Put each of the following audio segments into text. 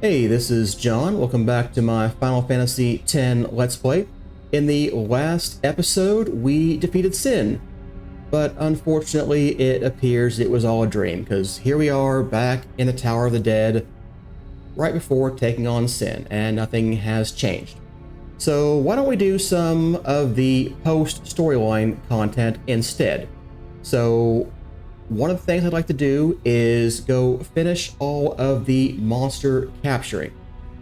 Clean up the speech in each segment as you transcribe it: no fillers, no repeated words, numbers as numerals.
Hey, this is John. Welcome back to my Final Fantasy X Let's Play. In the last episode, we defeated Sin, but unfortunately it appears it was all a dream, because here we are back in the Tower of the Dead, right before taking on Sin, and nothing has changed. So why don't we do some of the post-storyline content instead? So one of the things I'd like to do is go finish all of the monster capturing.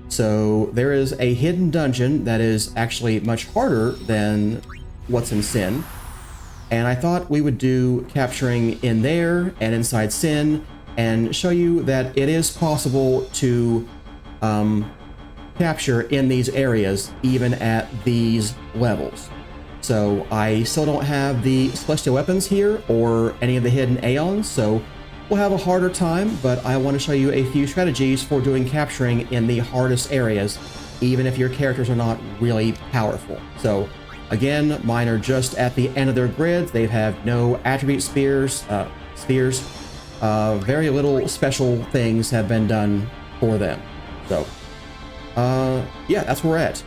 So there is a hidden dungeon that is actually much harder than what's in Sin. And I thought we would do capturing in there and inside Sin and show you that it is possible to capture in these areas even at these levels. So I still don't have the celestial weapons here or any of the hidden aeons, so we'll have a harder time, but I want to show you a few strategies for doing capturing in the hardest areas, even if your characters are not really powerful. So again, mine are just at the end of their grids. They have no attribute spheres. Very little special things have been done for them. So yeah, that's where we're at.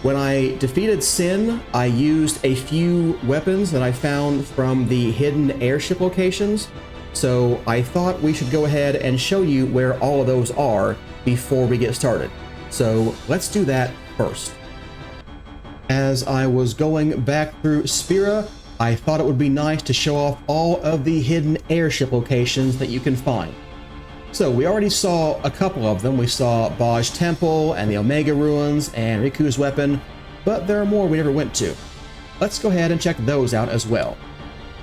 When I defeated Sin, I used a few weapons that I found from the hidden airship locations, so I thought we should go ahead and show you where all of those are before we get started. So let's do that first. As I was going back through Spira, I thought it would be nice to show off all of the hidden airship locations that you can find. So we already saw a couple of them. We saw Baj Temple and the Omega Ruins and Riku's weapon, but there are more we never went to. Let's go ahead and check those out as well.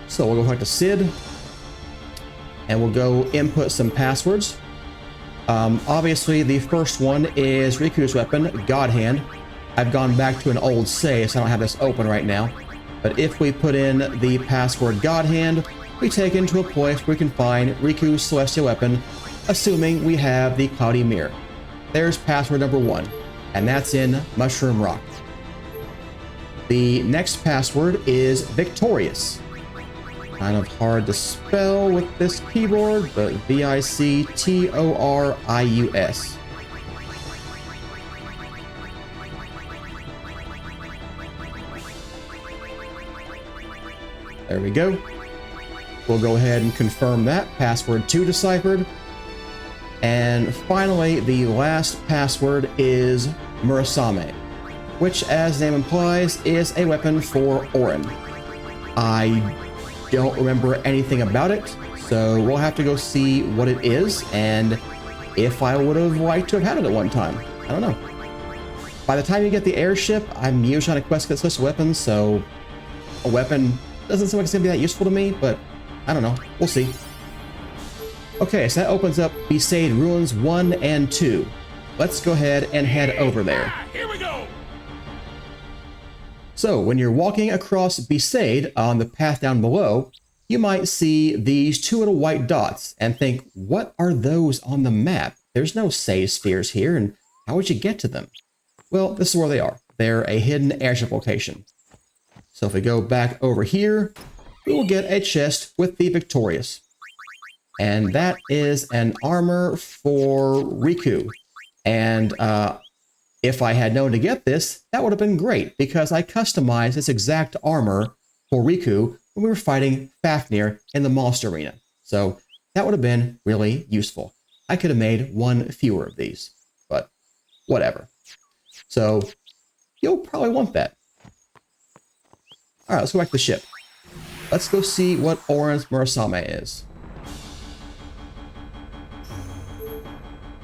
So we'll go talk to Sid, and we'll go input some passwords. Obviously the first one is Riku's weapon, God Hand. I've gone back to an old save, so I don't have this open right now. But if we put in the password God Hand, we take into a place where we can find Riku's celestial weapon, assuming we have the Cloudy Mirror. There's password number 1, and that's in Mushroom Rock. The next password is Victorious. Kind of hard to spell with this keyboard, but Victorious. There we go. We'll go ahead and confirm that. Password 2 deciphered. And finally, the last password is Murasame, which, as the name implies, is a weapon for Orin. I don't remember anything about it, so we'll have to go see what it is, and if I would have liked to have had it at one time. I don't know. By the time you get the airship, I'm usually on a quest to get special weapons, so a weapon doesn't seem like it's going to be that useful to me, but I don't know. We'll see. Okay, so that opens up Besaid Ruins 1 and 2. Let's go ahead and head over there. Here we go. So when you're walking across Besaid on the path down below, you might see these two little white dots and think, what are those on the map? There's no save spheres here, and how would you get to them? Well, this is where they are. They're a hidden airship location. So if we go back over here, we will get a chest with the Victorious. And that is an armor for Riku. And if I had known to get this, that would have been great, because I customized this exact armor for Riku when we were fighting Fafnir in the monster arena. So that would have been really useful. I could have made one fewer of these, but whatever. So you'll probably want that. All right, let's go back to the ship. Let's go see what Orin's Murasame is.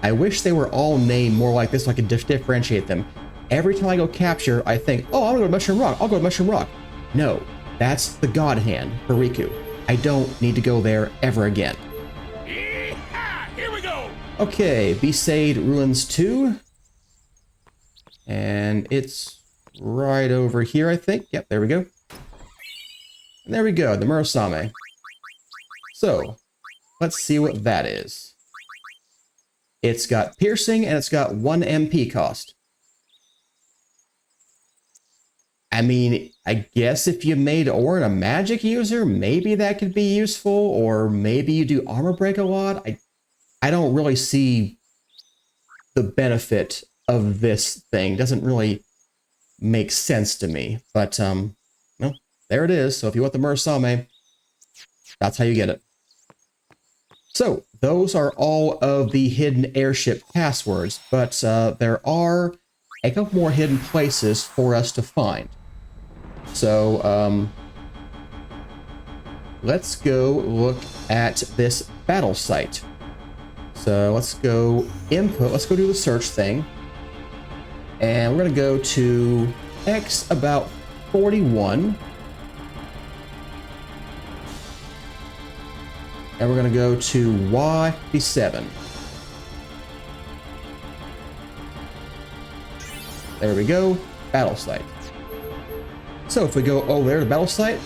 I wish they were all named more like this so I could differentiate them. Every time I go capture, I think, oh, I'm gonna go to Mushroom Rock. I'll go to Mushroom Rock. No, that's the God Hand for Riku. I don't need to go there ever again. Here we go. Okay, Besaid Ruins 2. And it's right over here, I think. Yep, there we go. And there we go, the Murasame. So, let's see what that is. It's got piercing, and it's got 1 MP cost. I mean, I guess if you made Orin a magic user, maybe that could be useful, or maybe you do armor break a lot. I I don't really see the benefit of this thing. Doesn't really make sense to me. But, well, there it is. So if you want the Murasame, that's how you get it. So those are all of the hidden airship passwords, but there are a couple more hidden places for us to find. So let's go look at this battle site. So let's go input, let's go do the search thing. And we're gonna go to X about 41. And we're gonna go to Y57. There we go, battle site. So if we go over there to battle site,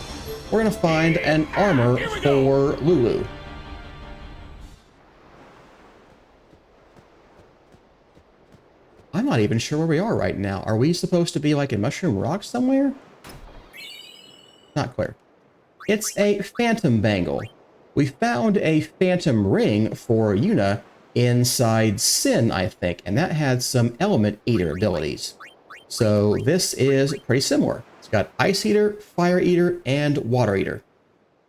we're gonna find an armor for Lulu. I'm not even sure where we are right now. Are we supposed to be like in Mushroom Rock somewhere? Not clear. It's a phantom bangle. We found a phantom ring for Yuna inside Sin, I think, and that had some element eater abilities. So this is pretty similar. It's got ice eater, fire eater, and water eater.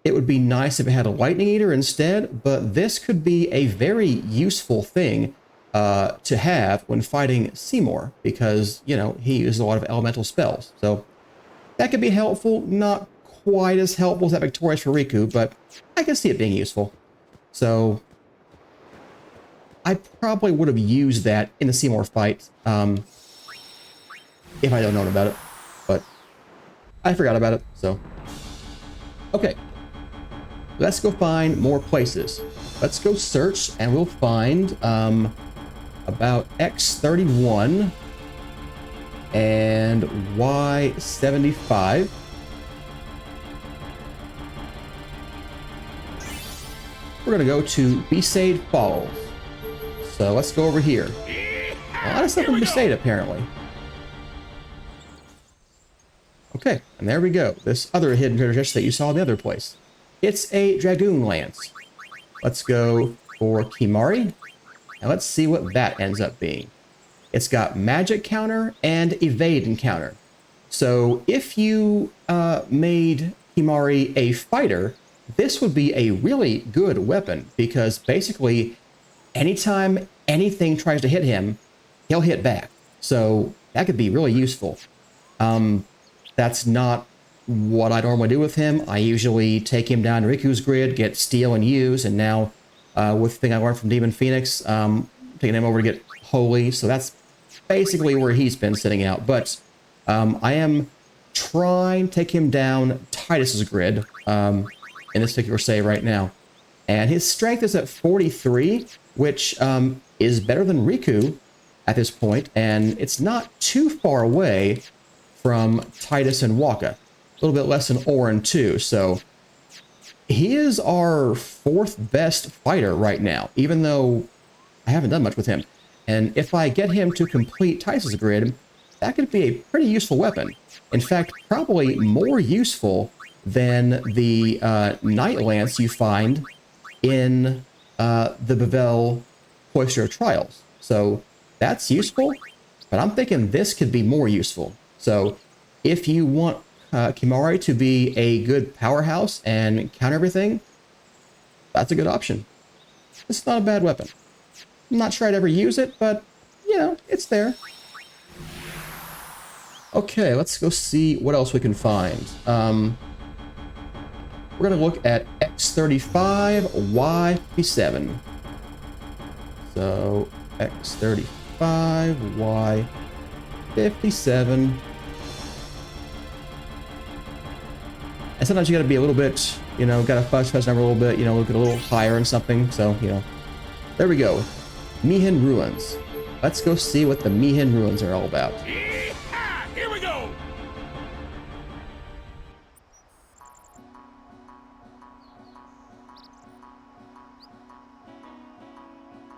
It would be nice if it had a lightning eater instead, but this could be a very useful thing to have when fighting Seymour, because, you know, he uses a lot of elemental spells. So that could be helpful, not quite as helpful as that Victorious for Riku, but I can see it being useful. So I probably would have used that in the Seymour fight if I don't know about it, but I forgot about it, so. Okay, let's go find more places. Let's go search and we'll find about X31 and Y75. We're gonna go to Besaid Falls. So let's go over here. A lot of stuff in Besaid apparently. Okay, and there we go. This other hidden treasure chest that you saw in the other place. It's a Dragoon Lance. Let's go for Kimari, and let's see what that ends up being. It's got magic counter and evade encounter. So if you made Kimari a fighter, this would be a really good weapon, because basically anytime anything tries to hit him, he'll hit back. So that could be really useful. That's not what I normally do with him. I usually take him down to Riku's grid, get steal and use, and now with the thing I learned from Demon Phoenix, taking him over to get Holy. So that's basically where he's been sitting out. But I am trying to take him down Titus's grid in this particular save right now. And his strength is at 43, which is better than Riku at this point, and it's not too far away from Titus and Waka. A little bit less than Orin too, so he is our 4th best fighter right now, even though I haven't done much with him. And if I get him to complete Titus's grid, that could be a pretty useful weapon. In fact, probably more useful than the Night Lance you find in the Bevel Cloister of Trials. So that's useful, but I'm thinking this could be more useful. So if you want Kimari to be a good powerhouse and counter everything, that's a good option. It's not a bad weapon. I'm not sure I'd ever use it, but, you know, it's there. Okay, let's go see what else we can find. We're going to look at X35, Y57. So, X35, Y57. And sometimes you gotta be a little bit, you know, gotta fudge number a little bit, you know, look at a little higher and something. So, you know, there we go. Mihin Ruins. Let's go see what the Mihin Ruins are all about. Here we go.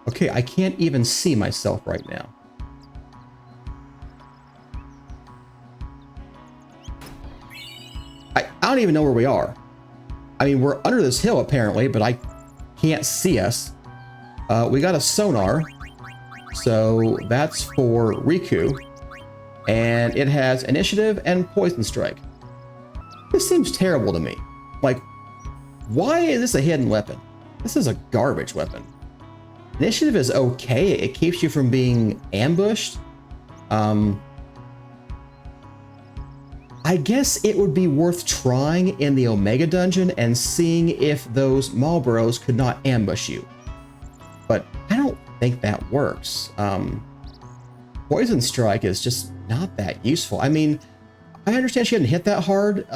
Okay, I can't even see myself right now. I don't even know where we are. I mean, we're under this hill apparently, but I can't see us. We got a sonar. So that's for Riku. And it has initiative and poison strike. This seems terrible to me. Like, why is this a hidden weapon? This is a garbage weapon. Initiative is okay. It keeps you from being ambushed. I guess it would be worth trying in the Omega Dungeon and seeing if those Marlboros could not ambush you. But I don't think that works. Poison Strike is just not that useful. I mean, I understand she hadn't hit that hard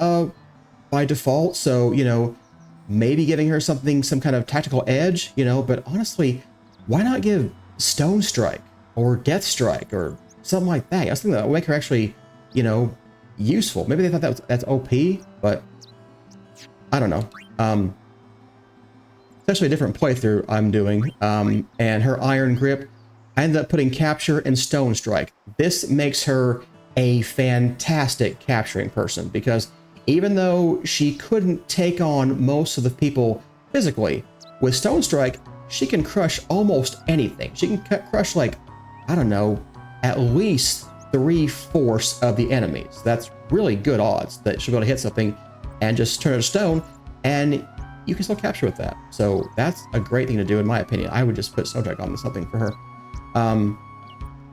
by default, so, you know, maybe giving her some kind of tactical edge, you know, but honestly, why not give Stone Strike or Death Strike or something like that? I was thinking that would make her actually, you know, useful. Maybe they thought that's OP, but I don't know. Especially a different playthrough I'm doing, and her Iron Grip, I ended up putting Capture and Stone Strike. This makes her a fantastic capturing person, because even though she couldn't take on most of the people physically, with Stone Strike, she can crush almost anything. She can crush, like, I don't know, at least 3/4 of the enemies. That's really good odds that she'll be able to hit something and just turn it to stone, and you can still capture with that. So that's a great thing to do, in my opinion. I would just put Stone Strike on something for her.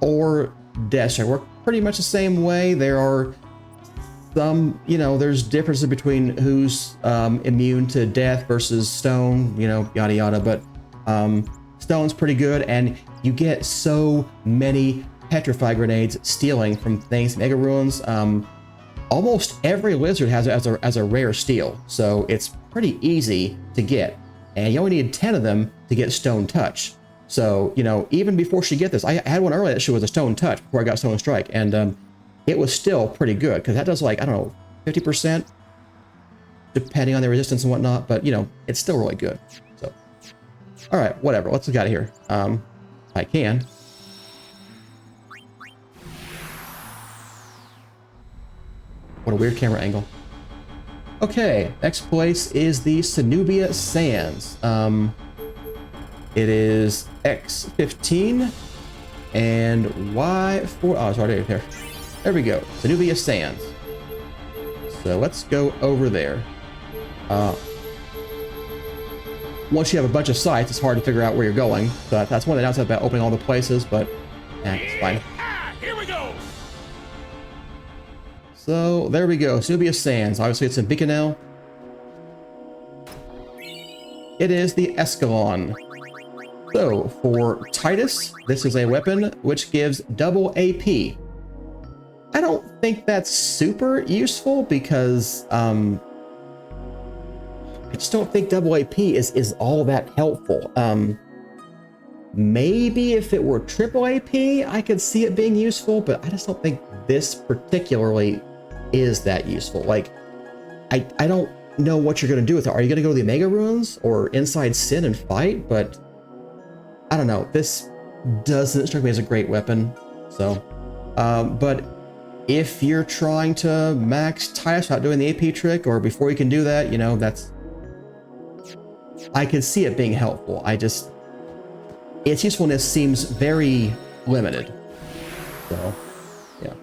Or Death Strike work pretty much the same way. There are some, you know, there's differences between who's immune to death versus stone, you know, yada yada, but stone's pretty good, and you get so many petrify grenades stealing from things, Mega Ruins. Almost every lizard has it as a rare steal, so it's pretty easy to get, and you only need 10 of them to get Stone Touch. So, you know, even before she get this, I had one earlier that she was a Stone Touch before I got Stone Strike, and it was still pretty good, because that does, like, I don't know, 50%, depending on the resistance and whatnot, but, you know, it's still really good. So, all right, whatever, let's get out of here. I can. What a weird camera angle. Okay, next place is the Cenubia Sands. It is X15 and Y4. Oh, it's already there. There we go. Cenubia Sands. So let's go over there. Once you have a bunch of sites, it's hard to figure out where you're going. So that's one of the downsides about opening all the places, but it's fine. Here we go. So there we go, Cenubia Sands. Obviously it's in Bikanel. It is the Escalon. So for Titus, this is a weapon which gives double AP. I don't think that's super useful, because I just don't think double AP is all that helpful. Maybe if it were triple AP, I could see it being useful, but I just don't think this particularly is that useful. Like, I don't know what you're going to do with it. Are you going to go to the Omega Ruins or inside Sin and fight? But I don't know. This doesn't strike me as a great weapon. So, but if you're trying to max Titus without doing the AP trick, or before you can do that, you know, I can see it being helpful. Its usefulness seems very limited. So, yeah.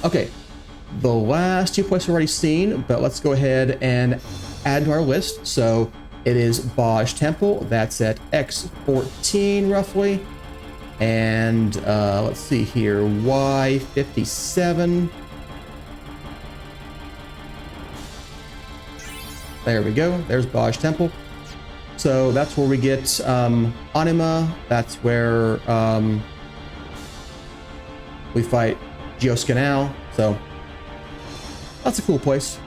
Okay. The last two places we've already seen, but let's go ahead and add to our list. So it is Baj Temple. That's at X14 roughly. And let's see here, Y57. There we go. There's Baj Temple. So that's where we get Anima. That's where we fight Geoscanal. So that's a cool place.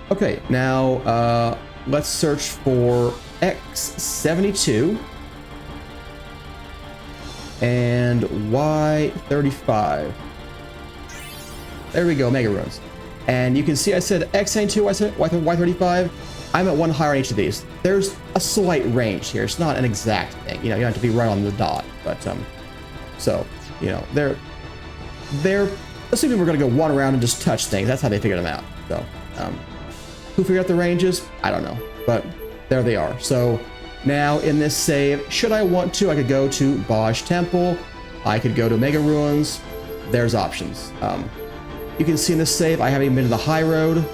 Okay, now let's search for X72 and Y35. There we go, Mega Ruins. And you can see I said X72, I said Y35. I'm at one higher on each of these. There's a slight range here. It's not an exact thing. You know, you don't have to be right on the dot. But so, you know, they're assuming we're gonna go one around and just touch things. That's how they figured them out. So, who figured out the ranges? I don't know, but there they are. So Now in this save, should I want to, I could go to Baj Temple, I could go to Mega Ruins. There's options. You can see in this save, I haven't even been to the High Road,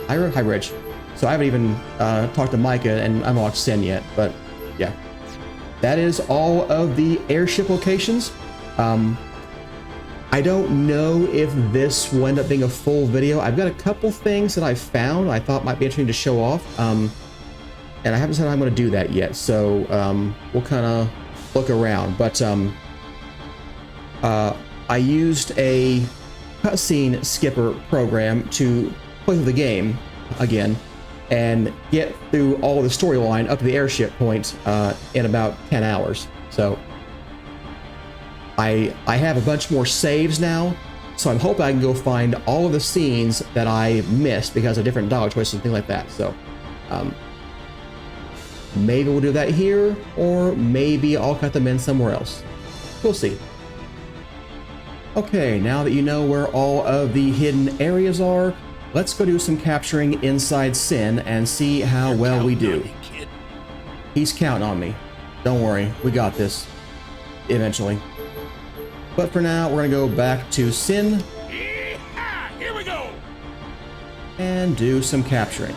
High Ridge. So I haven't even talked to Micah and unlocked Sin yet, but yeah. That is all of the airship locations. I don't know if this will end up being a full video. I've got a couple things that I found I thought might be interesting to show off. And I haven't said I'm going to do that yet, so we'll kind of look around. But I used a cutscene skipper program to play through the game again and get through all the storyline up to the airship point in about 10 hours. So I have a bunch more saves now, so I'm hoping I can go find all of the scenes that I missed because of different dialogue choices and things like that. So maybe we'll do that here, or maybe I'll cut them in somewhere else. We'll see. Okay, now that you know where all of the hidden areas are, let's go do some capturing inside Sin and see how well we do. He's counting on me. Don't worry, we got this. Eventually. But for now, we're gonna go back to Sin. Here we go. And do some capturing.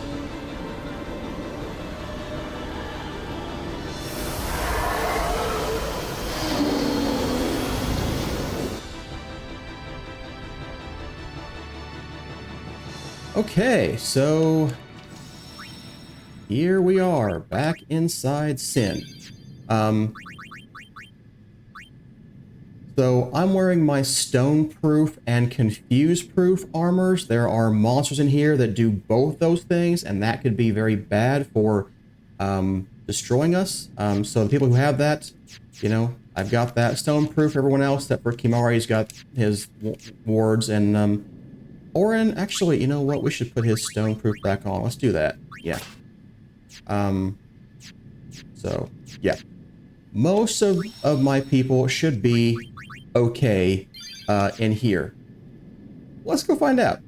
Okay, so here we are, back inside Sin. So I'm wearing my stone-proof and confuse-proof armors. There are monsters in here that do both those things, and that could be very bad for destroying us. So the people who have that, you know, I've got that stone-proof. Everyone else, except for Kimari's got his wards, and Orin, actually, you know what? We should put his stone-proof back on. Let's do that. Yeah. So, yeah. Most of my people should be okay in here. Let's go find out.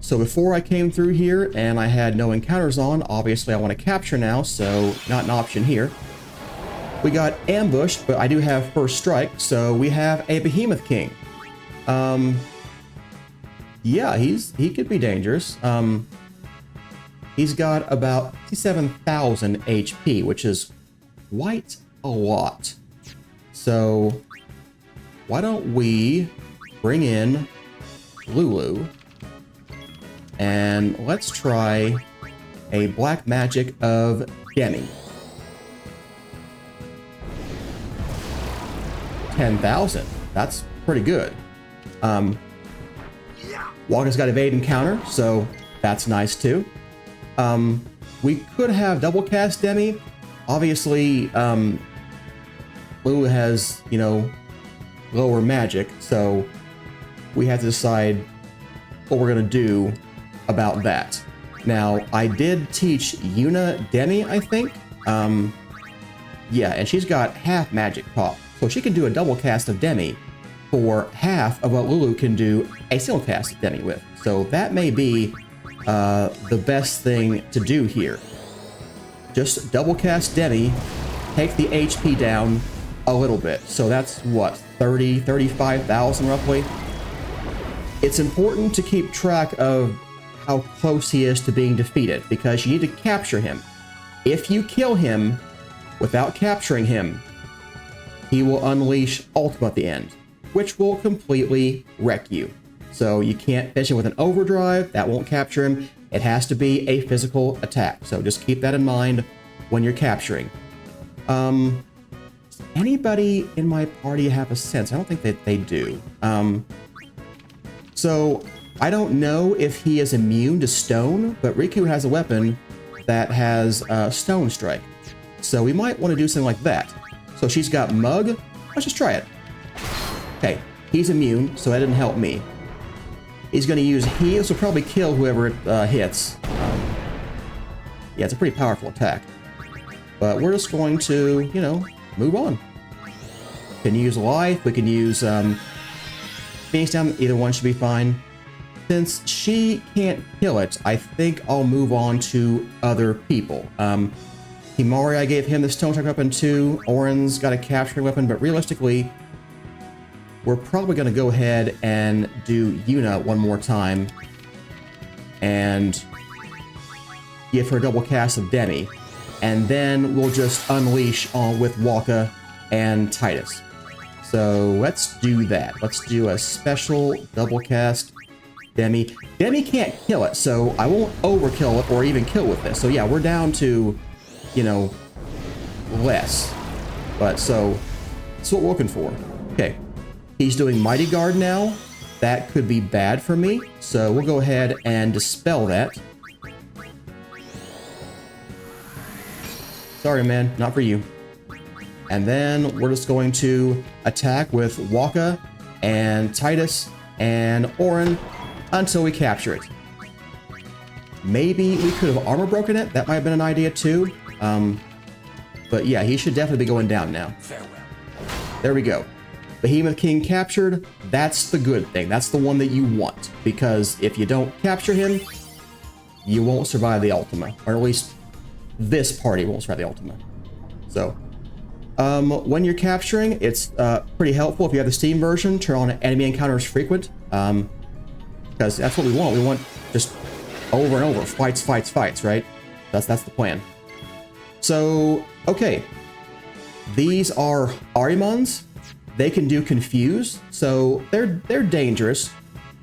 So before I came through here and I had no encounters on, obviously I want to capture now, so not an option here. We got ambushed, but I do have first strike, so we have a Behemoth King. Yeah, he could be dangerous. He's got about 57,000 HP, which is quite a lot. So why don't we bring in Lulu and let's try a black magic of Demi. 10,000. That's pretty good. Waga's got evade and counter, so that's nice too. We could have double cast Demi. Obviously, Lulu has, you know, lower magic, so we have to decide what we're gonna do about that. Now, I did teach Yuna Demi, I think. Yeah, and she's got half magic pop, so she can do a double cast of Demi for half of what Lulu can do a single cast of Demi with. So that may be the best thing to do here. Just double cast Demi, take the HP down a little bit. So that's what, 35,000 roughly? It's important to keep track of how close he is to being defeated because you need to capture him. If you kill him without capturing him, he will unleash Ultima at the end, which will completely wreck you. So you can't finish him with an overdrive, that won't capture him. It has to be a physical attack. So just keep that in mind when you're capturing. Anybody in my party have a sense? I don't think that they do. So I don't know if he is immune to stone, but Riku has a weapon that has stone strike. So we might want to do something like that. So she's got Mug. Let's just try it. Okay, he's immune, so that didn't help me. He's going to use heal, so probably kill whoever it hits. Yeah, it's a pretty powerful attack. But we're just going to, you know, move on. We can use life, we can use Phoenix down, either one should be fine. Since she can't kill it, I think I'll move on to other people. Himari, I gave him the stone strike weapon too. Oren's got a capturing weapon, but realistically, we're probably going to go ahead and do Yuna one more time and give her a double cast of Demi. And then we'll just unleash on with Waka and Titus. So let's do that. Let's do a special double cast Demi. Demi can't kill it, so I won't overkill it or even kill with this. So yeah, we're down to, you know, less. But so that's what we're looking for. Okay. He's doing Mighty Guard now. That could be bad for me. So we'll go ahead and dispel that. Sorry, man, not for you. And then we're just going to attack with Waka and Titus and Oren until we capture it. Maybe we could have armor broken it. That might have been an idea too. But yeah, he should definitely be going down now. Farewell. There we go. Behemoth King captured. That's the good thing. That's the one that you want. Because if you don't capture him, you won't survive the Ultima. Or at least this party won't survive the Ultima. So, when you're capturing, it's pretty helpful if you have the Steam version, turn on enemy encounters frequent. Because that's what we want. We want just over and over, fights, fights, fights, right? That's the plan. So, okay. These are Arimans. They can do Confuse, so they're dangerous.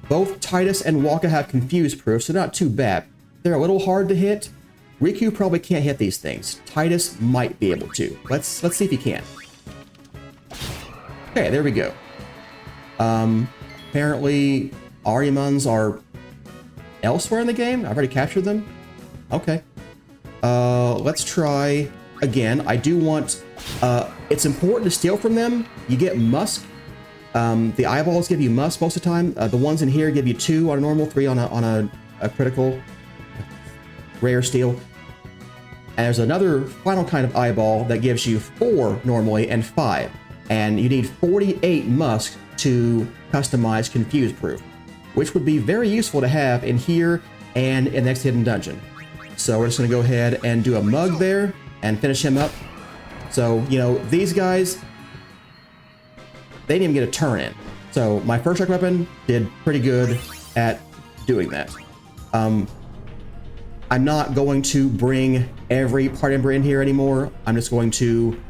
Both Titus and Waka have Confuse proof, so not too bad. They're a little hard to hit. Riku probably can't hit these things. Titus might be able to. Let's see if he can. Okay, there we go. Apparently Arimans are elsewhere in the game. I've already captured them. Okay. Let's try again. I do want... it's important to steal from them. You get Musk. The eyeballs give you Musk most of the time. The ones in here give you 2 on a normal, 3 on a critical, rare steal. And there's another final kind of eyeball that gives you 4 normally and 5. And you need 48 Musk to customize Confuse Proof, which would be very useful to have in here and in the next hidden dungeon. So we're just going to go ahead and do a mug there and finish him up. So, you know, these guys, they didn't even get a turn in. So my first strike weapon did pretty good at doing that. I'm not going to bring every party member in here anymore. I'm just going to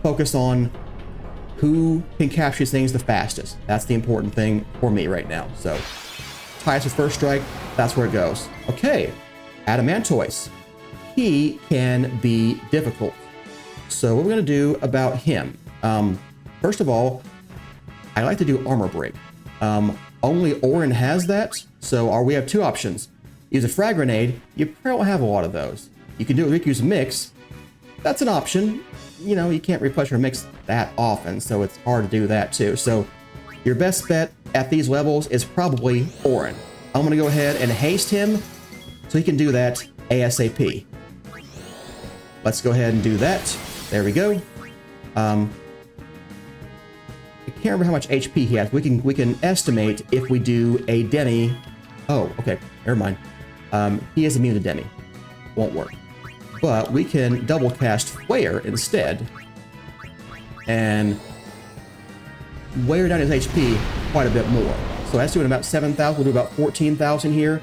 focus on who can capture these things the fastest. That's the important thing for me right now. So Titus with first strike, that's where it goes. Okay, Adamantoise. He can be difficult. So what we're going to do about him, first of all, I like to do armor break. Only Oren has that, so we have 2 options. Use a frag grenade. You probably don't have a lot of those. You can do it with Riku's mix. That's an option. You know, you can't replenish your mix that often, so it's hard to do that too. So your best bet at these levels is probably Oren. I'm going to go ahead and haste him so he can do that ASAP. Let's go ahead and do that. There we go. I can't remember how much HP he has. We can estimate if we do a Demi. Oh, okay. Never mind. He is immune to Demi. Won't work. But we can double cast Flare instead. And wear down his HP quite a bit more. So that's doing about 7,000. We'll do about 14,000 here.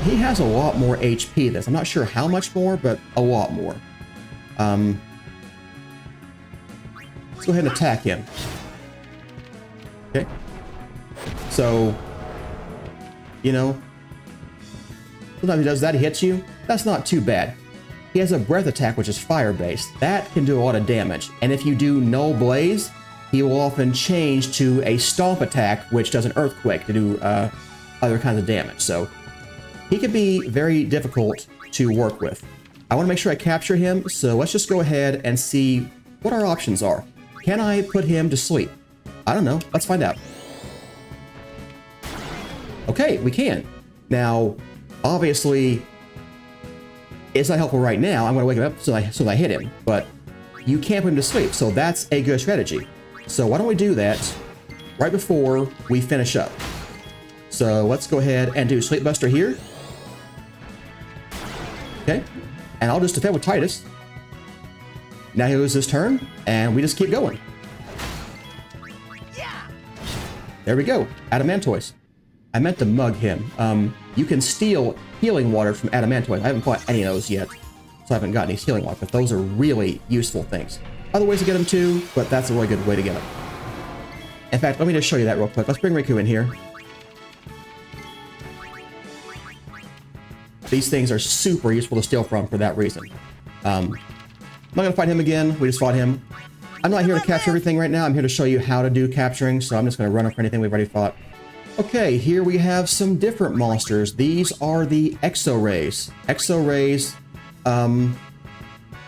He has a lot more HP than this. I'm not sure how much more, but a lot more. Let's go ahead and attack him. Okay. So, you know, sometimes he does that, he hits you. That's not too bad. He has a breath attack, which is fire-based. That can do a lot of damage. And if you do Null Blaze, he will often change to a stomp attack, which does an earthquake to do other kinds of damage. So he can be very difficult to work with. I want to make sure I capture him, so let's just go ahead and see what our options are. Can I put him to sleep? I don't know. Let's find out. Okay, we can. Now, obviously, it's not helpful right now. I'm going to wake him up so I hit him, but you can't put him to sleep, so that's a good strategy. So why don't we do that right before we finish up? So let's go ahead and do Sleep Buster here. Okay. And I'll just defend with Titus. Now he loses his turn, and we just keep going. There we go. Adamantoise. I meant to mug him. You can steal healing water from Adamantoise. I haven't fought any of those yet, so I haven't got any healing water, but those are really useful things. Other ways to get them too, but that's a really good way to get them. In fact, let me just show you that real quick. Let's bring Riku in here. These things are super useful to steal from for that reason. I'm not going to fight him again. We just fought him. I'm not here to capture everything right now. I'm here to show you how to do capturing, so I'm just going to run up for anything we've already fought. Okay, here we have some different monsters. These are the Exo-Rays. Exo-Rays,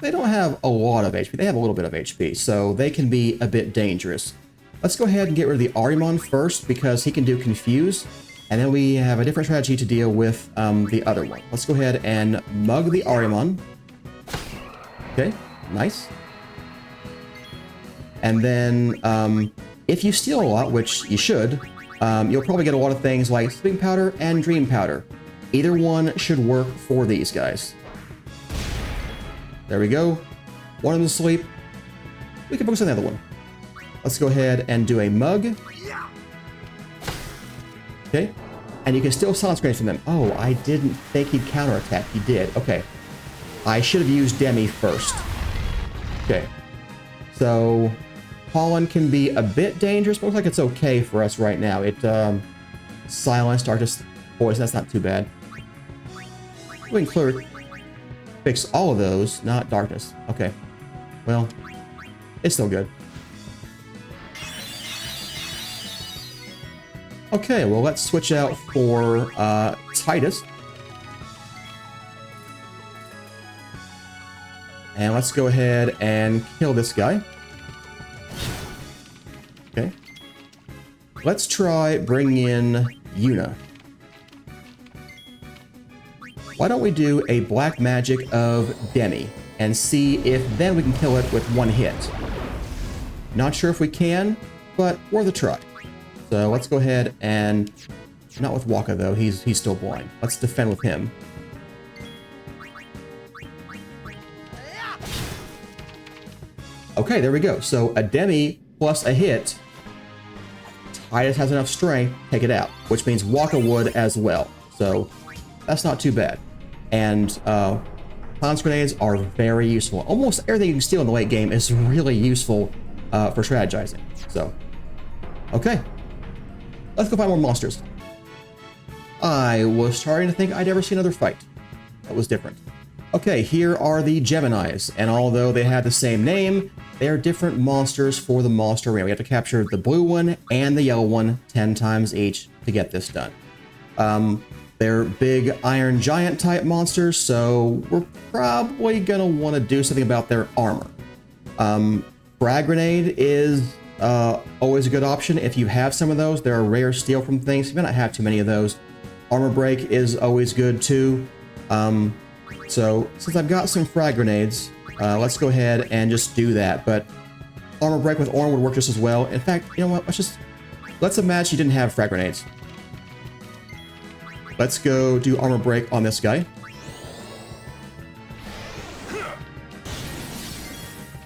they don't have a lot of HP. They have a little bit of HP, so they can be a bit dangerous. Let's go ahead and get rid of the Arimon first, because he can do Confuse. And then we have a different strategy to deal with the other one. Let's go ahead and mug the Arimon. Okay, nice. And then if you steal a lot, which you should, you'll probably get a lot of things like Sleeping Powder and Dream Powder. Either one should work for these guys. There we go. One of them asleep. We can focus on the other one. Let's go ahead and do a mug. Okay. And you can still silence grenades from them. Oh, I didn't think he'd counterattack. He did. Okay. I should have used Demi first. Okay. So Pollen can be a bit dangerous, but looks like it's okay for us right now. It silenced Darkness Poison. That's not too bad. We can fix all of those, not Darkness. Okay. Well, it's still good. Okay, well, let's switch out for Titus. And let's go ahead and kill this guy. Okay. Let's try bringing in Yuna. Why don't we do a black magic of Demi and see if then we can kill it with one hit. Not sure if we can, but worth a try. So let's go ahead and, not with Waka though, he's still blind. Let's defend with him. Okay, there we go. So a Demi plus a hit. Titus has enough strength, take it out, which means Waka would as well. So that's not too bad. And silence grenades are very useful. Almost everything you can steal in the late game is really useful for strategizing. So, okay. Let's go find more monsters. I was starting to think I'd ever see another fight. That was different. Okay, here are the Geminis, and although they have the same name, they are different monsters for the monster arena. We have to capture the blue one and the yellow one 10 times each to get this done. They're big Iron Giant type monsters, so we're probably gonna want to do something about their armor. Frag Grenade is always a good option if you have some of those. They're a rare steal from things. You may not have too many of those. Armor Break is always good too. So since I've got some frag grenades, let's go ahead and just do that. But Armor Break with Orn would work just as well. In fact, you know what? Let's imagine you didn't have frag grenades. Let's go do Armor Break on this guy.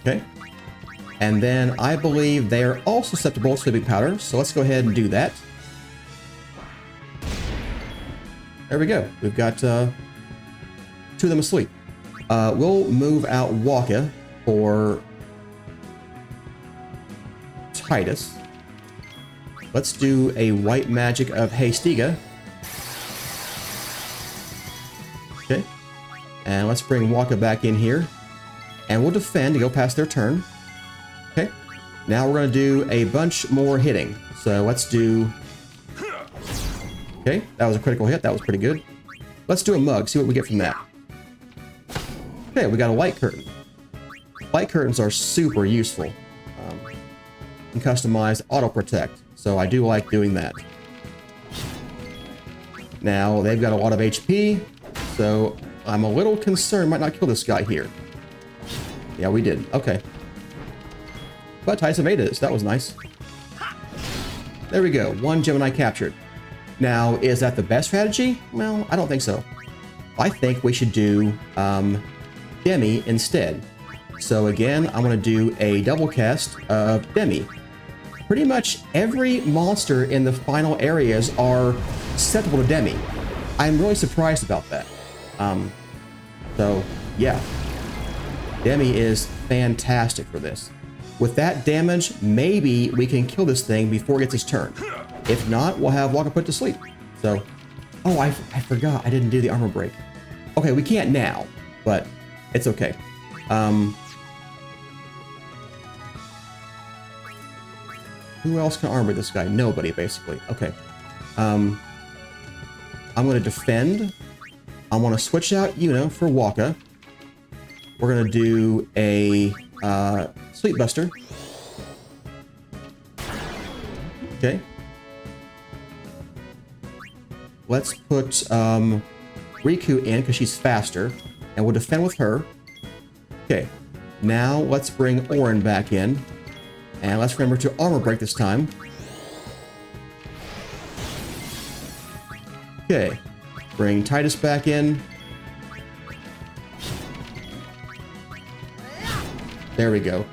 Okay. And then I believe they are also susceptible to Sleeping Powder, so let's go ahead and do that. There we go. We've got two of them asleep. We'll move out Waka for Titus. Let's do a white magic of Hastiga. Okay. And let's bring Waka back in here. And we'll defend to go past their turn. Okay. Now we're going to do a bunch more hitting. So let's do... Okay, that was a critical hit. That was pretty good. Let's do a mug, see what we get from that. Okay, we got a light curtain. Light curtains are super useful. You can customize auto protect, so I do like doing that. Now, they've got a lot of HP, so I'm a little concerned might not kill this guy here. Yeah, we did. Okay. But Tyson made it, so that was nice. There we go. One Gemini captured. Now, is that the best strategy? Well, I don't think so. I think we should do Demi instead. So again, I'm going to do a double cast of Demi. Pretty much every monster in the final areas are susceptible to Demi. I'm really surprised about that. So yeah, Demi is fantastic for this. With that damage, maybe we can kill this thing before it gets its turn. If not, we'll have Waka put to sleep. So, oh, I forgot I didn't do the armor break. Okay, we can't now, but it's okay. Who else can armor this guy? Nobody, basically. Okay. I'm going to defend. I want to switch out Yuna for Waka. We're going to do a Sleep Buster. Okay. Let's put Riku in because she's faster, and we'll defend with her. Okay. Now let's bring Auron back in, and let's remember to armor break this time. Okay. Bring Titus back in. There we go.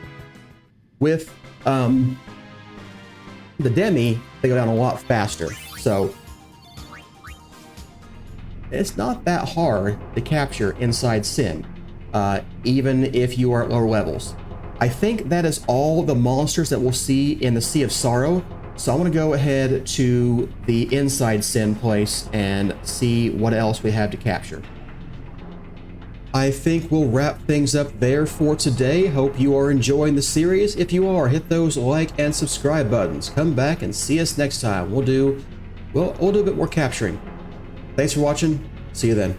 With the Demi, they go down a lot faster, so it's not that hard to capture inside Sin, even if you are at lower levels. I think that is all the monsters that we'll see in the Sea of Sorrow, so I'm going to go ahead to the inside Sin place and see what else we have to capture. I think we'll wrap things up there for today. Hope you are enjoying the series. If you are, hit those like and subscribe buttons. Come back and see us next time. We'll do a bit more capturing. Thanks for watching. See you then.